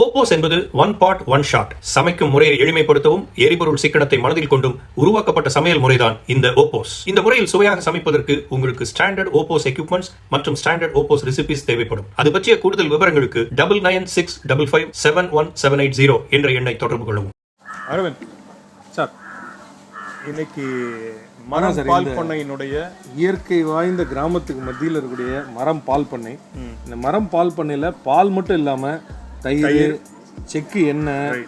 OPOS என்பது one pot one shot. சமைக்கும் முறையை எளிமைப்படுத்தவும் எரிபொருள் சிக்கனத்தை மனதில் கொண்டும் உருவாக்கப்பட்ட சமையல் முறைதான் இந்த OPOS. இந்த முறையில் சுவையாக சமைப்பதற்கு உங்களுக்கு ஸ்டாண்டர்ட் OPOS எக்யூப்மெண்ட்ஸ் மற்றும் ஸ்டாண்டர்ட் OPOS ரெசிபிஸ் தேவைப்படும். அது பற்றிய கூடுதல் விவரங்களுக்கு 9965557180 என்ற எண்ணை தொடர்பு கொள்ளவும். அரவிந்த் சார், இன்னைக்கு மரம் பால் பண்ணையினுடைய இயற்கை வாய்ந்த கிராமத்துக்கு மத்தியில் இருக்கக்கூடிய மரம் பால் பண்ணை. இந்த மரம் பால் பண்ணையில் பால் மட்டும் இல்லாமல் தயிர், செக்கு எண்ணெய்,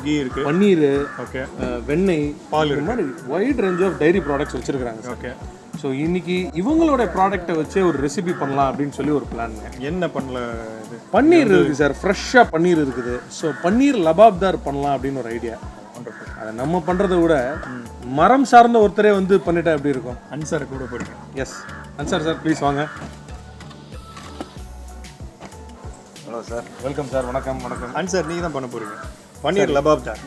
கீ இருக்கு, பன்னீர், ஓகே, வெண்ணெய், பால், இது மாதிரி wide range of dairy products வச்சிருக்காங்க. ஓகே, ஸோ இன்னைக்கு இவங்களோட ப்ராடக்டை வச்சே ஒரு ரெசிபி பண்ணலாம் அப்படின்னு சொல்லி ஒரு பிளானுங்க. என்ன பண்ணல? இது பன்னீர் இருக்குது சார், ஃப்ரெஷ்ஷாக பன்னீர் இருக்குது. ஸோ பன்னீர் லபாப்தார் பண்ணலாம் அப்படின்னு ஒரு ஐடியா. அதை நம்ம பண்ணுறதை விட மரம் சார்ந்த ஒருத்தரே வந்து பண்ணிட்டா எப்படி இருக்கும்? அன்சார் கூட போயிருக்கேன். எஸ், அன்சார் சார் ப்ளீஸ் வாங்க. Hello sir, welcome sir. வணக்கம். வணக்கம் அன்சார், நீங்கள் தான் பண்ண போகிறீங்க பன்னீர் லபாப்தார்.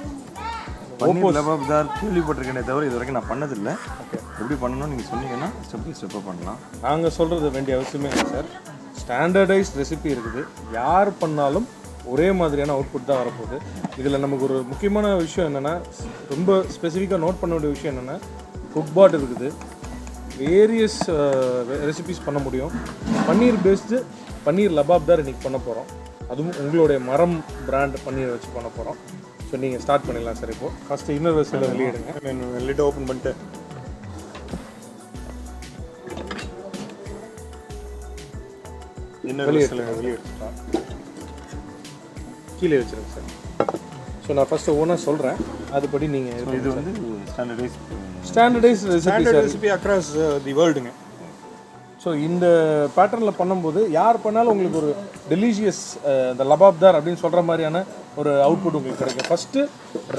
பன்னீர் லபாப்தார் கேள்விப்பட்டிருக்கேனே தவிர இது வரைக்கும் நான் பண்ணதில்லை. ஓகே, எப்படி பண்ணணும்னு நீங்கள் சொன்னீங்கன்னா ஸ்டெப் பை ஸ்டெப்பாக பண்ணலாம். நாங்கள் சொல்கிறது வேண்டிய அவசியமே இல்லை சார். ஸ்டாண்டர்டைஸ்ட் ரெசிபி இருக்குது. யார் பண்ணாலும் ஒரே மாதிரியான அவுட்புட் தான் வரப்போகுது. இதில் நமக்கு ஒரு முக்கியமான விஷயம் என்னென்னா, ரொம்ப ஸ்பெசிஃபிக்காக நோட் பண்ண வேண்டிய விஷயம் என்னென்னா, குக் பாட் இருக்குது, வேரியஸ் ரெசிபிஸ் பண்ண முடியும். பன்னீர் பேஸ்டு பன்னீர் லபாப்தார் இன்றைக்கி பண்ண போகிறோம். அதுவும் உங்களுடைய மரம் பிராண்ட் பன்னீர் வச்சு பண்ண போகிறோம். ஸோ நீங்கள் ஸ்டார்ட் பண்ணிடலாம் சார். இப்போது ஃபஸ்ட்டு இன்னர் வெஸ்ஸில் வெளியிடுங்க. லிட்டை ஓப்பன் பண்ணிட்டு வெளியிடுங்க. கீழே வச்சுருங்க சார். ஸோ நான் ஃபஸ்ட்டு ஒவ்வொன்றா சொல்கிறேன், அதுபடி நீங்கள் இது வந்து ஸ்டாண்டர்டைஸ் ரெசிபி அக்ராஸ் தி வேர்ல்டுங்க. ஸோ இந்த பேட்டர்னில் பண்ணும்போது யார் பண்ணாலும் உங்களுக்கு ஒரு டெலிஷியஸ் இந்த லபாப்தார் அப்படின்னு சொல்கிற மாதிரியான ஒரு அவுட்புட் உங்களுக்கு கிடைக்கும். ஃபஸ்ட்டு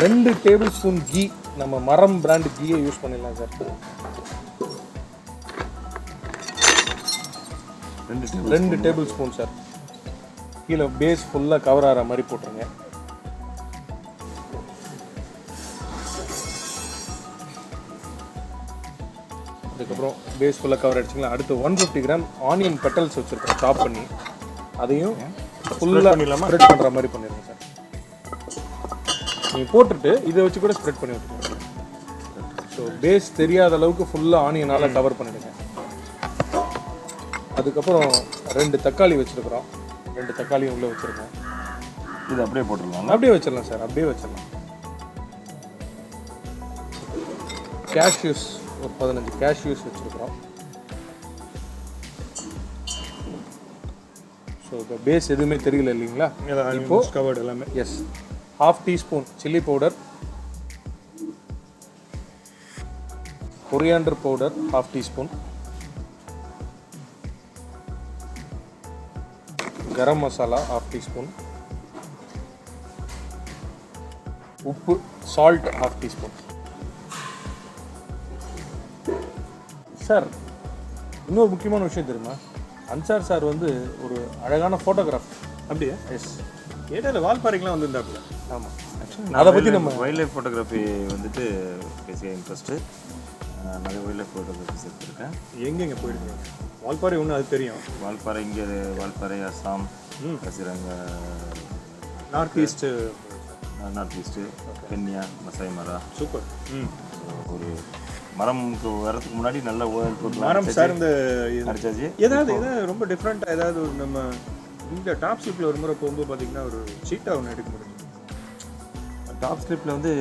2 டேபிள் ஸ்பூன் கீ, நம்ம மரம் பிராண்டு கீயை யூஸ் பண்ணிடலாம் சார். 2 table spoon sir. கீழே பேஸ் ஃபுல்லாக கவர் ஆகிற மாதிரி போட்டுருங்க. அதுக்கப்புறம் பேஸ் ஃபுல்லாக கவர் அடிச்சிங்களா. அடுத்து 150 கிராம் ஆனியன் பெட்டல்ஸ் வச்சுருக்கோம் சாப் பண்ணி, அதையும் ஃபுல்லாக ஸ்ப்ரெட் பண்ணுற மாதிரி பண்ணிடுங்க சார். நீங்கள் போட்டுட்டு இதை வச்சு கூட ஸ்ப்ரெட் பண்ணி விட்டுருங்க. ஸோ பேஸ் தெரியாத அளவுக்கு ஃபுல்லாக ஆனியனால் கவர் பண்ணிவிடுங்க. அதுக்கப்புறம் 2 தக்காளி வச்சுருக்குறோம். 2 தக்காளியும் உள்ளே வச்சுருக்கோம். இது அப்படியே போட்டுடலாம். அப்படியே வச்சிடலாம் சார், அப்படியே வச்சிடலாம். கேஷ்யூஸ் ஒரு 15 கேஷ்யூஸ் வச்சுருக்குறோம். ஸோ இப்போ பேஸ் எதுவுமே தெரியல இல்லைங்களா? இப்போது கவர்டு எல்லாமே. Yes, 1/2 teaspoon chilli powder, coriander powder 1/2 teaspoon, garam masala 1/2 teaspoon, உப்பு சால்ட் 1/2 டீஸ்பூன். சார், இன்னொரு முக்கியமான விஷயம் தெரியுமா? அன்சார் சார் வந்து ஒரு அழகான ஃபோட்டோகிராஃப். அப்படியே? எஸ், ஏதாவது வால்பாறைக்கெலாம் வந்துருந்தாப்புல. ஆமாம், அதை பற்றி நம்ம வைல்ட் லைஃப் ஃபோட்டோகிராஃபி வந்துட்டு பேசிய இன்ட்ரெஸ்ட்டு. நிறைய வைல்ட் லைஃப் ஃபோட்டோகிராஃபிஸ் எடுத்திருக்கேன். எங்கெங்கே போயிருக்கீங்க? வால்பாறை ஒன்று அது தெரியும். வால்பாறை இங்கே Valparai, Assam, Kaziranga, north east, Kenya, Masai Mara. Super. ஒரு மரம்க்கு வரதுக்கு முன்னாடி நல்ல மரம் சார்ந்த அடிச்சாச்சு. ஏதாவது ரொம்ப டிஃப்ரெண்ட்டாக ஏதாவது ஒரு நம்ம இந்த டாப் ஸ்லிப்பில் ஒரு முறை போகும்போது பார்த்தீங்கன்னா ஒரு சீட்டா ஒன்று எடுக்க முடியும். டாப் ஸ்லிப்பில் வந்து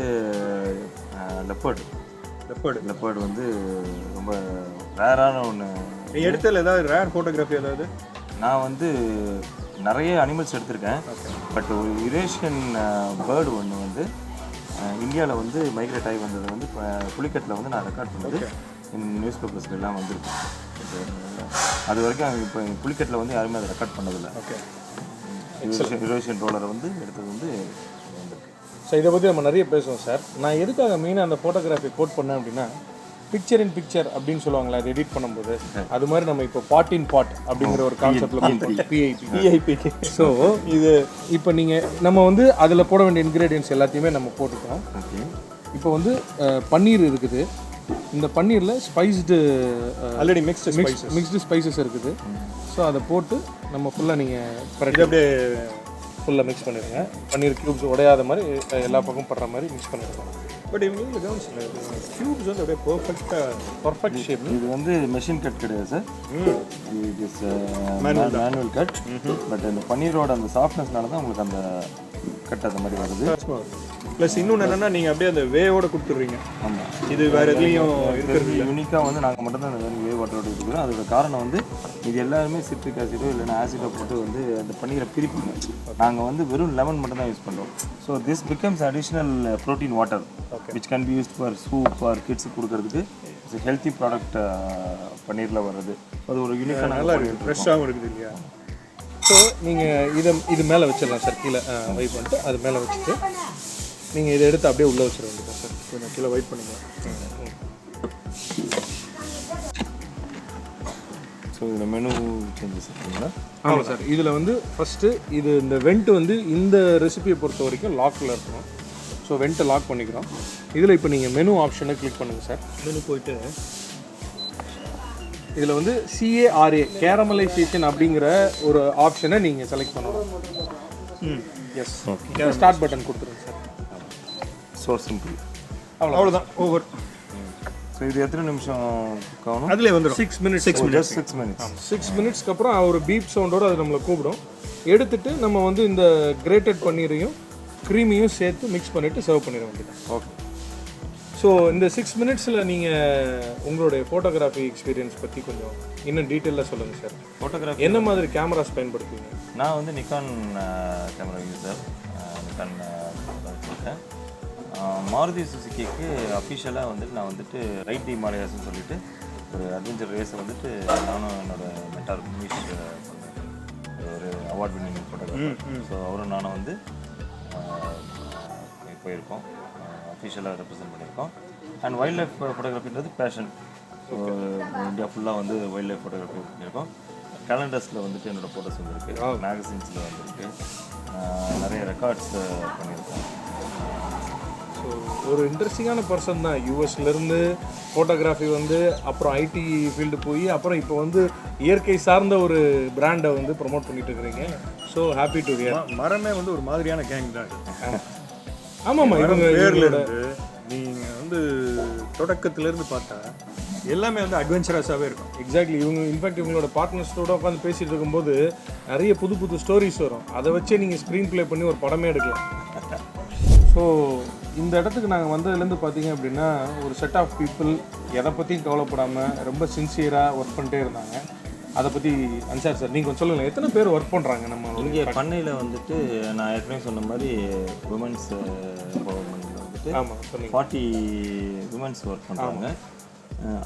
லெப்பர்டு வந்து ரொம்ப ரேரான ஒன்று. எடுத்ததில் ஏதாவது ரேர் ஃபோட்டோகிராஃபி ஏதாவது? நான் வந்து நிறைய அனிமல்ஸ் எடுத்திருக்கேன். பட் ஒரு யுரேஷியன் பேர்டு ஒன்று வந்து இந்தியாவில் வந்து மைக்ரேட் ஆகி வந்தது வந்து புலிக்கட்டில் வந்து நான் ரெக்கார்ட் பண்ணது நியூஸ் பேப்பர்ஸ்லாம் வந்துருக்கேன். அது வரைக்கும் இப்போ புலிக்கட்டில் வந்து யாருமே அதை ரெக்கார்ட் பண்ணதில்லை. ஓகே, யுரேஷியன் ரோலரை வந்து எடுத்தது வந்து வந்திருக்கு. ஸோ இதை பற்றி நம்ம நிறைய பேசுவோம் சார். நான் எதுக்காக மெயினாக அந்த ஃபோட்டோகிராஃபி கோட் பண்ணேன் அப்படின்னா, பிக்சர் இன் பிக்சர் அப்படின்னு சொல்லுவாங்களா, அது எடிட் பண்ணும்போது அது மாதிரி நம்ம இப்போ பாட் இன் பாட் அப்படிங்கிற ஒரு கான்செப்டில் பிஐபி. ஸோ இது இப்போ நீங்கள் நம்ம வந்து அதில் போட வேண்டிய இன்க்ரீடியன்ஸ் எல்லாத்தையுமே நம்ம போட்டுட்டோம். இப்போ வந்து பன்னீர் இருக்குது. இந்த பன்னீரில் ஸ்பைஸ்டு ஆல்ரெடி மிக்ஸ்டு ஸ்பைசஸ் இருக்குது. ஸோ அதை போட்டு நம்ம ஃபுல்லாக நீங்கள் அப்படியே ஃபுல்லாக மிக்ஸ் பண்ணிடுங்க. பன்னீர் க்யூப்ஸ் உடையாத மாதிரி எல்லா பக்கமும் படுற மாதிரி மிக்ஸ் பண்ணிடுங்க. பட் இவங்க வந்து கவனிச்சிங்க க்யூப்ஸ் வந்து அப்படியே பர்ஃபெக்ட் ஷேப். இது வந்து மெஷின் கட் கிடையாது sir, it is manual cut. But அந்த பன்னீரோட அந்த சாஃப்ட்னஸ்னால தான் உங்களுக்கு அந்த கட் அந்த மாதிரி வருது. ப்ளஸ் இன்னொன்று என்னென்னா நீங்கள் அப்படியே அந்த வேவோட கொடுத்துட்றீங்க. ஆமாம், இது வேறு எதுலேயும் இருக்கிறது யூனிக்காக வந்து நாங்கள் மட்டும் தான் அந்த வே வாட்டரோட இருக்கிறோம். அதோட காரணம் வந்து இது எல்லாருமே சிட்ரிக் ஆசிடோ இல்லைன்னா ஆசிடோ போட்டு வந்து அந்த பன்னீரை பிரிப்பாங்க. நாங்கள் வந்து வெறும் லெமன் மட்டும் தான் யூஸ் பண்ணுறோம். So this becomes additional protein water which can be used for soup for கிட்ஸுக்கு கொடுக்கறதுக்கு. இட்ஸ் ஹெல்த்தி ப்ராடக்ட் பன்னீரில் வர்றது. அது ஒரு யூனிக்காக நல்லா இருக்குது, ஃப்ரெஷ்ஷாகவும் இருக்குது இல்லையா? ஸோ நீங்கள் இது மேலே வச்சிடலாம் சார். கீழே வெயிட் பண்ணிட்டு அது மேலே வச்சுட்டு நீங்கள் இதை எடுத்து அப்படியே உள்ளே வச்சிட வேண்டியதான் சார். கொஞ்சம் கீழே வெயிட் பண்ணிக்கலாம். ஸோ இதில் மெனு சேஞ்சஸ் இருக்குங்களா? ஆமாம் சார். இதில் வந்து ஃபஸ்ட்டு இது இந்த வெண்ட் வந்து இந்த ரெசிபியை பொறுத்த வரைக்கும் லாக்கில் இருக்கணும். ஸோ வெண்ட்டை லாக் பண்ணிக்கிறோம். இதில் இப்போ நீங்கள் மெனு ஆப்ஷனை கிளிக் பண்ணுங்கள் சார். மெனு போயிட்டு இதில் வந்து CARA கேரமலைசேஷன் அப்படிங்கிற ஒரு ஆப்ஷனை நீங்கள் செலக்ட் பண்ணணும். Yes, okay. ஸ்டார்ட் பட்டன் கொடுத்துருங்க சார். ஸோ சிம்பிள், அவ்வளோதான், ஓவர். ஸோ இது எத்தனை நிமிஷம் குக் ஆகணும்? அதிலே வந்துடும் 6 minutes. 6 மினிட்ஸ்க்கு அப்புறம் ஒரு பீப் சவுண்டோடு அது நம்மளை கூப்பிடும். எடுத்துட்டு நம்ம வந்து இந்த கிரேட்டட் பன்னீரையும் க்ரீமையும் சேர்த்து மிக்ஸ் பண்ணிவிட்டு சர்வ் பண்ணிட வேண்டியது. ஓகே. ஸோ இந்த 6 minutesல நீங்கள் உங்களுடைய ஃபோட்டோகிராஃபி எக்ஸ்பீரியன்ஸ் பற்றி கொஞ்சம் இன்னும் டீட்டெயிலாக சொல்லுங்கள் சார். ஃபோட்டோகிராஃபி என்ன மாதிரி கேமராஸ் பயன்படுத்துவீங்க? நான் வந்து நிக்கான் கேமரா யூஸர். நிக்கான் வச்சுருக்கேன். மாருதி சுசுக்கிக்கு அஃபிஷியலாக வந்துட்டு நான் வந்துட்டு ரைட் தி மாலயாஸ்ன்னு சொல்லிட்டு ஒரு அட்வென்ச்சர் ரேஸை வந்துட்டு நானும் என்னோட மென்டார் மினிஷ் ஒரு அவார்ட் வின்னிங் ஃபோட்டோகிராஃபர். ஸோ அவரும் நானும் வந்து போயிருக்கோம், அஃபிஷியலாக ரெப்ரசென்ட் பண்ணியிருக்கோம். அண்ட் வைல்ட் லைஃப் ஃபோட்டோகிராஃபின்றது பேஷன். ஸோ இந்தியா ஃபுல்லாக வந்து வைல்ட் லைஃப் ஃபோட்டோகிராஃபி பண்ணியிருக்கோம். கேலண்டர்ஸில் வந்துட்டு என்னோடய ஃபோட்டோஸ் வந்துருக்கு, மேகசின்ஸில் வந்துருக்கு, நிறைய ரெக்கார்ட்ஸ் பண்ணியிருக்கோம். ஸோ ஒரு இன்ட்ரெஸ்டிங்கான பர்சன் தான். யூஎஸ்லேருந்து ஃபோட்டோகிராஃபி வந்து அப்புறம் ஐடி ஃபீல்டு போய் அப்புறம் இப்போ வந்து இயற்கை சார்ந்த ஒரு பிராண்டை வந்து ப்ரொமோட் பண்ணிட்டு இருக்கிறீங்க. So happy to hear. மரமே வந்து ஒரு மாதிரியான கேங் தான். ஆமாம்மா, இவங்க பேரில் இருந்து நீங்கள் வந்து தொடக்கத்துலேருந்து பார்த்தா எல்லாமே வந்து அட்வென்ச்சரஸாகவே இருக்கும். எக்ஸாக்ட்லி. இவங்க இன்ஃபேக்ட் இவங்களோட பார்ட்னர்ஸோட உட்காந்து பேசிகிட்டு இருக்கும்போது நிறைய புது புது ஸ்டோரிஸ் வரும். அதை வச்சே நீங்கள் ஸ்க்ரீன் ப்ளே பண்ணி ஒரு படமே எடுக்கலாம். ஸோ இந்த இடத்துக்கு நாங்கள் வந்ததுலேருந்து பார்த்தீங்க அப்படின்னா ஒரு செட் ஆஃப் பீப்புள் எதை பற்றியும் கவலைப்படாமல் ரொம்ப சின்சியராக ஒர்க் பண்ணிட்டே இருந்தாங்க. அதை பற்றி அன்சார் சார் நீங்கள் கொஞ்சம் சொல்லுங்கள், எத்தனை பேர் ஒர்க் பண்ணுறாங்க நம்ம இங்கே பண்ணையில் வந்துட்டு? நான் ஏற்கனவே சொன்ன மாதிரி உமன்ஸ் எம்பவர்மெண்ட்டில் வந்துட்டு 40 உமன்ஸ் ஒர்க் பண்ணுறாங்க.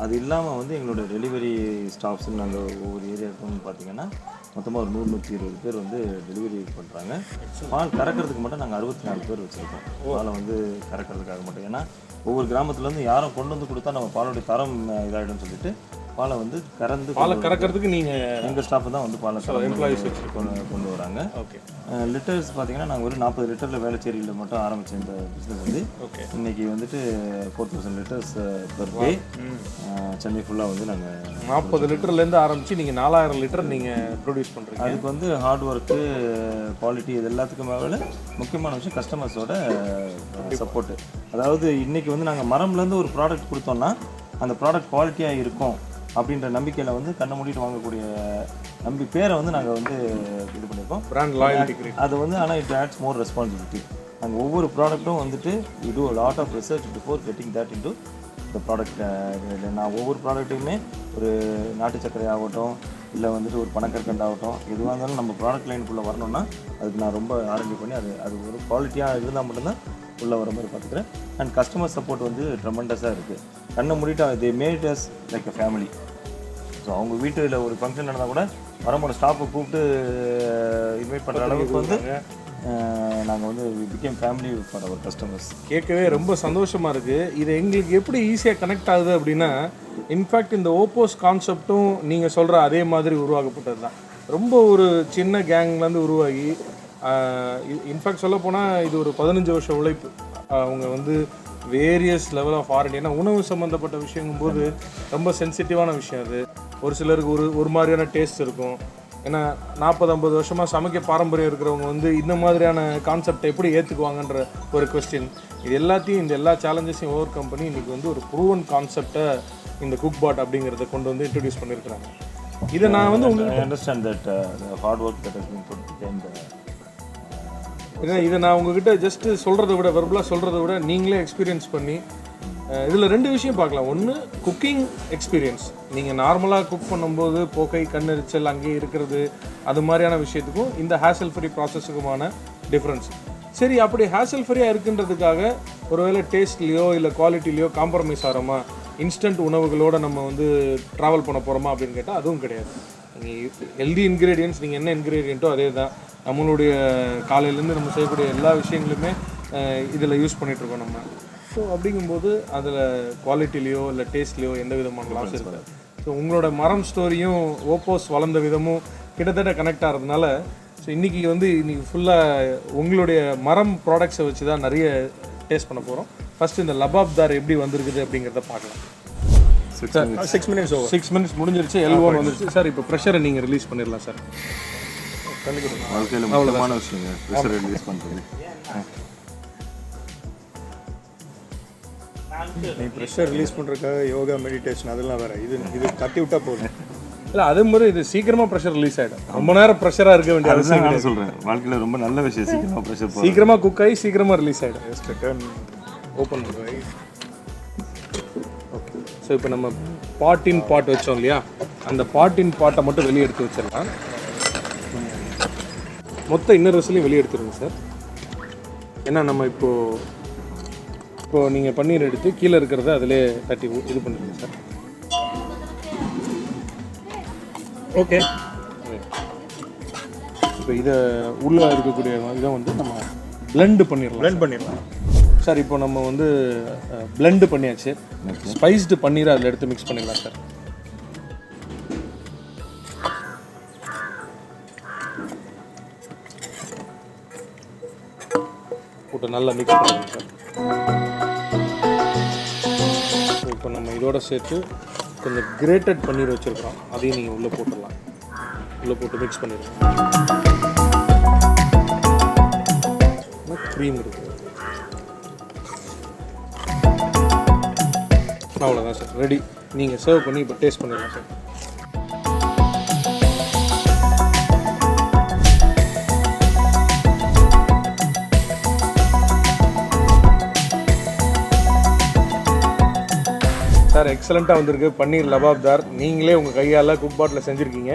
அது இல்லாமல் வந்து எங்களோட டெலிவரி ஸ்டாஃப்ஸ்ன்னு நாங்கள் ஒவ்வொரு ஏரியாவுக்கும் பார்த்தீங்கன்னா மொத்தமாக ஒரு 100-120 பேர் வந்து டெலிவரி பண்ணுறாங்க. பால் கறக்கிறதுக்கு மட்டும் நாங்கள் 64 பேர் வச்சுருக்கோம். பாலை வந்து கறக்கிறதுக்காக மட்டும். ஏன்னா ஒவ்வொரு கிராமத்துலேருந்து யாரும் கொண்டு வந்து கொடுத்தா நம்ம பாலுடைய தரம் இதாகிடும்னு சொல்லிட்டு பாலை வந்து பாலை கறக்கிறதுக்கு நீங்கள் எங்கள் ஸ்டாஃப் தான் வந்து பாலை எம்ப்ளாயிஸ் கொண்டு வராங்க. ஓகே. லிட்டர்ஸ் பார்த்தீங்கன்னா நாங்கள் ஒரு 40 லிட்டரில் வேளச்சேரியில் மட்டும் ஆரம்பித்த இந்த பிஸ்னஸ் வந்து இன்றைக்கி வந்துட்டு 4000 லிட்டர்ஸ் பெர் டே சென்னை ஃபுல்லாக வந்து நாங்கள் 40 லிட்டர்லேருந்து ஆரம்பித்து நீங்கள் 4000 லிட்டர் நீங்கள் ப்ரொடியூஸ் பண்ணுறீங்க. அதுக்கு வந்து ஹார்ட் ஒர்க்கு, குவாலிட்டி, இது எல்லாத்துக்கும் மேலே முக்கியமான விஷயம் கஸ்டமர்ஸோட சப்போர்ட்டு. அதாவது இன்றைக்கி வந்து நாங்கள் மரம்லேருந்து ஒரு ப்ராடக்ட் கொடுத்தோம்னா அந்த ப்ராடக்ட் குவாலிட்டியாக இருக்கும் அப்படின்ற நம்பிக்கையில் வந்து கண்ணை மூடிட்டு வாங்கக்கூடிய பேரை வந்து நாங்கள் வந்து இது பண்ணியிருக்கோம், பிராண்ட் லாயல்ட்டி. அது வந்து ஆனால் இட் ஆட்ஸ் மோர் ரெஸ்பான்சிபிலிட்டி. நாங்கள் ஒவ்வொரு ப்ராடக்ட்டும் வந்துட்டு you do lot of research before getting that into the product. நான் ஒவ்வொரு ப்ராடக்ட்டையுமே ஒரு நாட்டு சர்க்கரை ஆகட்டும் இல்லை வந்துட்டு ஒரு பனக்கற்கண்டு ஆகட்டும் எதுவாக இருந்தாலும் நம்ம ப்ராடக்ட் லைனுக்குள்ளே வரணும்னா அதுக்கு நான் ரொம்ப ஆரம்பி பண்ணி அது ஒரு குவாலிட்டியாக இருந்தால் மட்டும்தான் உள்ளே வர மாதிரி பார்த்துக்கிறேன். அண்ட் கஸ்டமர் சப்போர்ட் வந்து ட்ரெமெண்டஸாக இருக்குது. கண்ணை மூடிட்டு they made us like a family. So அவங்க வீட்டில் ஒரு ஃபங்க்ஷன் நடந்தால் கூட வரம்போட ஸ்டாஃபை கூப்பிட்டு இன்வைட் பண்ணுற அளவுக்கு வந்து நாங்கள் வந்து became family for our customers. கேட்கவே ரொம்ப சந்தோஷமாக இருக்குது. இது எங்களுக்கு எப்படி ஈஸியாக கனெக்ட் ஆகுது அப்படின்னா இன்ஃபேக்ட் இந்த ஓப்போஸ் கான்செப்டும் நீங்கள் சொல்கிற அதே மாதிரி உருவாக்கப்பட்டது தான். ரொம்ப ஒரு சின்ன கேங்லேருந்து உருவாகி இன்ஃபேக்ட் சொல்ல போனால் இது ஒரு 15 வருஷ உழைப்பு. அவங்க வந்து வேரியஸ் லெவல் ஆஃப் ஆர்டி. ஏன்னா உணவு சம்மந்தப்பட்ட விஷயங்கும்போது ரொம்ப சென்சிட்டிவான விஷயம் அது. ஒரு சிலருக்கு ஒரு மாதிரியான டேஸ்ட் இருக்கும். ஏன்னா 40-50 வருஷமாக சமைக்க பாரம்பரியம் இருக்கிறவங்க வந்து இந்த மாதிரியான கான்செப்டை எப்படி ஏற்றுக்குவாங்கன்ற ஒரு கொஸ்டின். இது எல்லாத்தையும் இந்த எல்லா சேலஞ்சஸையும் ஓவர் கம் பண்ணி இன்றைக்கி வந்து ஒரு ப்ரூவன் கான்செப்டை இந்த குக் பாட் அப்படிங்கிறத கொண்டு வந்து இன்ட்ரடியூஸ் பண்ணியிருக்கிறாங்க. இதை நான் வந்து உங்களுக்கு understand that hard work that has been put behind ஏன்னா இதை நான் உங்ககிட்ட ஜஸ்ட்டு சொல்கிறத விட வெர்பலாக சொல்கிறத விட நீங்களே எக்ஸ்பீரியன்ஸ் பண்ணி இதில் 2 விஷயம் பார்க்கலாம். ஒன்று குக்கிங் எக்ஸ்பீரியன்ஸ். நீங்கள் நார்மலாக குக் பண்ணும்போது போக்கை கண்ணெரிச்சல் அங்கேயே இருக்கிறது அது மாதிரியான விஷயத்துக்கும் இந்த ஹேசல் ஃப்ரீ ப்ராசஸுக்குமான டிஃப்ரென்ஸ். சரி, அப்படி ஹேசல் ஃப்ரீயாக இருக்குன்றதுக்காக ஒருவேளை டேஸ்ட்லேயோ இல்லை குவாலிட்டிலேயோ காம்ப்ரமைஸ் ஆகிறோமா, இன்ஸ்டன்ட் உணவுகளோடு நம்ம வந்து ட்ராவல் பண்ண போகிறோமா அப்படின்னு கேட்டால் அதுவும் கிடையாது. நீங்கள் ஹெல்தி இன்க்ரீடியன்ட்ஸ் நீங்கள் என்ன இன்க்ரீடியண்ட்டோ அதே தான். நம்மளுடைய காலையிலேருந்து நம்ம செய்யக்கூடிய எல்லா விஷயங்களுமே இதில் யூஸ் பண்ணிகிட்ருக்கோம் நம்ம. ஸோ அப்படிங்கும்போது அதில் குவாலிட்டிலேயோ இல்லை டேஸ்ட்லேயோ எந்த விதமான லாஸ் இருக்காது. ஸோ உங்களோட மரம் ஸ்டோரியும் ஓப்போஸ் வளர்ந்த விதமும் கிட்டத்தட்ட கனெக்ட் ஆகிறதுனால ஸோ இன்றைக்கி ஃபுல்லாக உங்களுடைய மரம் ப்ராடக்ட்ஸை வச்சு தான் நிறைய டேஸ்ட் பண்ண போகிறோம். ஃபஸ்ட்டு இந்த லபாப்தார் எப்படி வந்திருக்குது அப்படிங்கிறத பார்க்கலாம். 6 minutes over. 6 minutes முடிஞ்சிருச்சு. L1 வந்துருச்சு சார். இப்போ ப்ரெஷரை நீங்கள் ரிலீஸ் பண்ணிடலாம் சார். வாழ்க்கையில் முக்கியமான விஷயங்க ப்ரெஷர் ரிலீஸ் பண்ணுறது. நீ ப்ரெஷர் ரிலீஸ் பண்ணுறதுக்காக யோகா மெடிடேஷன் அதெல்லாம் வேறு. இது தட்டி விட்டால் போதும். இல்லை அதே மாதிரி இது சீக்கிரமாக ப்ரெஷர் ரிலீஸ் ஆகிடும். ரொம்ப நேரம் ப்ரெஷராக இருக்க வேண்டிய அவசியம் நான் சொல்கிறேன். வாழ்க்கையில் ரொம்ப நல்ல விஷயம் சீக்கிரமாக ப்ரெஷர் சீக்கிரமாக குக் ஆகி சீக்கிரமாக ரிலீஸ் ஆகிடும். ஜஸ்ட் டர்ன் ஓப்பன் பண்ணுறேன். ஓகே. ஸோ இப்போ நம்ம பாட் வச்சோம் இல்லையா, அந்த பாட்டை மட்டும் வெளியே எடுத்து வச்சிடலாம். மொத்த இன்னர் ரசலையும் வெளியே எடுத்துருங்க சார். ஏன்னா நம்ம இப்போது நீங்கள் பன்னீர் எடுத்து கீழே இருக்கிறத அதிலே தட்டி இது பண்ணிடுங்க சார். ஓகே. இப்போ இதை உள்ளே இருக்கக்கூடிய இதை வந்து நம்ம பிளெண்ட் பண்ணிடலாம் சார். இப்போ நம்ம வந்து பிளெண்ட் பண்ணியாச்சு. ஸ்பைஸ்டு பன்னீரை அதில் எடுத்து மிக்ஸ் பண்ணிடலாம் சார். போட்டு நல்லா மிக்ஸ் பண்ணிடுங்க சார். இப்போ நம்ம இதோட சேர்த்து கொஞ்சம் கிரேட்டட் பன்னீர் வச்சுருக்கிறோம், அதையும் நீங்கள் உள்ளே போட்டுடலாம். உள்ளே போட்டு மிக்ஸ் பண்ணிடுங்க. க்ரீம் இருக்குது. அவ்வளோதான் சார், ரெடி. நீங்கள் சர்வ் பண்ணி இப்போ டேஸ்ட் பண்ணிடலாம் சார். சார் எக்ஸலண்ட்டாக வந்திருக்கு பன்னீர் லபாப்தார். நீங்களே உங்கள் கையால் குக் பாட்டில் செஞ்சுருக்கீங்க.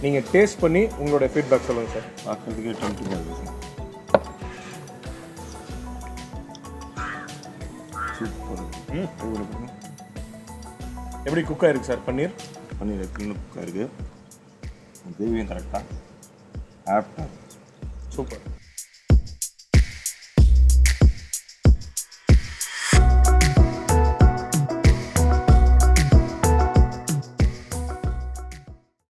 நீங்கள் டேஸ்ட் பண்ணி உங்களுடைய ஃபீட்பேக் சொல்லுங்கள் சார். பார்க்குறதுக்கே டெம்ப்டிங்காக இருக்குது சார். சூப்பர். எப்படி குக் ஆயிருக்கு சார் பன்னீர்? பன்னீர் குக்காக இருக்குது. கிரேவியும் கரெக்டாக ஆப்டாக. சூப்பர்.